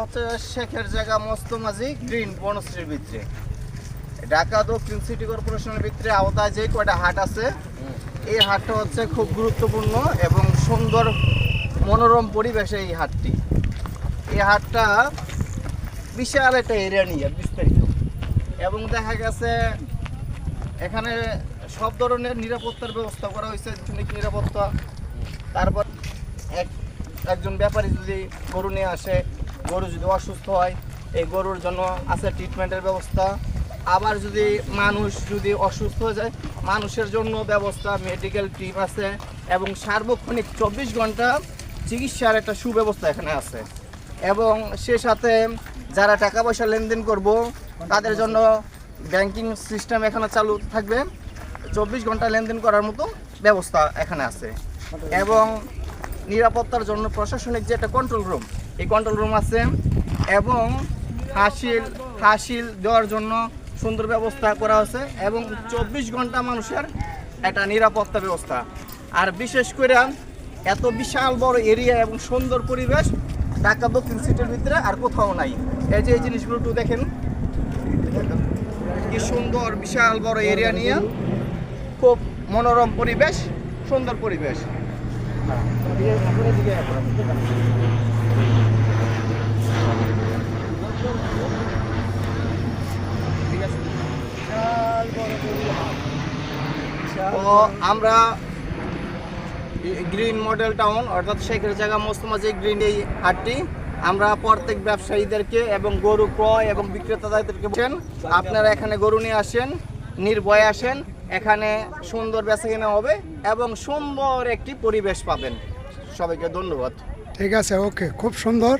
হচ্ছে শেখের জায়গা মস্তমাজি গ্রিন বনশ্রীর ভিতরে, ঢাকা দক্ষিণ সিটি কর্পোরেশনের ভিতরে আওতায় যে কয়টা হাট আছে এই হাটটা হচ্ছে খুব গুরুত্বপূর্ণ এবং সুন্দর মনোরম পরিবেশে এই হাটটি। এই হাটটা বিশাল একটা এরিয়া নিয়ে বিস্তারিত এবং দেখা গেছে এখানে সব ধরনের নিরাপত্তার ব্যবস্থা করা হয়েছে, নিরাপত্তা। তারপর একজন ব্যাপারী যদি গরু নিয়ে আসে, গরু যদি অসুস্থ হয় এই গরুর জন্য আছে ট্রিটমেন্টের ব্যবস্থা। আবার যদি মানুষ যদি অসুস্থ হয়ে যায় মানুষের জন্য ব্যবস্থা, মেডিকেল টিম আছে এবং সার্বক্ষণিক 24 ঘন্টা চিকিৎসার একটা সুব্যবস্থা এখানে আছে। এবং সে সাথে যারা টাকা পয়সা লেনদেন করব তাদের জন্য ব্যাংকিং সিস্টেম এখানে চালু থাকবে, 24 ঘন্টা লেনদেন করার মতো ব্যবস্থা এখানে আছে। এবং নিরাপত্তার জন্য প্রশাসনিক যে একটা কন্ট্রোল রুম, এই কন্ট্রোল রুম আছে এবং হাসিল দেওয়ার জন্য সুন্দর ব্যবস্থা করা আছে এবং 24 ঘন্টা মানুষের একটা নিরাপত্তা ব্যবস্থা। আর বিশেষ করে এত বিশাল বড় এরিয়া এবং সুন্দর পরিবেশ ঢাকা দক্ষিণ সিটির ভিতরে আর কোথাও নাই। এই যে এই জিনিসগুলো একটু দেখেন, কি সুন্দর বিশাল বড় এরিয়া নিয়ে খুব মনোরম পরিবেশ, সুন্দর পরিবেশ। তো আমরা গ্রিন মডেল টাউন অর্থাৎ শেখের জায়গা মস্তমাজি গ্রিন এই হাটটি আমরা প্রত্যেক ব্যবসায়ীদেরকে এবং গরু ক্রয় এবং বিক্রেতাদেরকে বলছেন আপনারা এখানে গরু নিয়ে আসেন, নির্ভয়ে আসেন, এখানে সুন্দর বেচাকেনা হবে এবং সুন্দর একটি পরিবেশ পাবেন। সবাইকে ধন্যবাদ। ঠিক আছে, ওকে, খুব সুন্দর।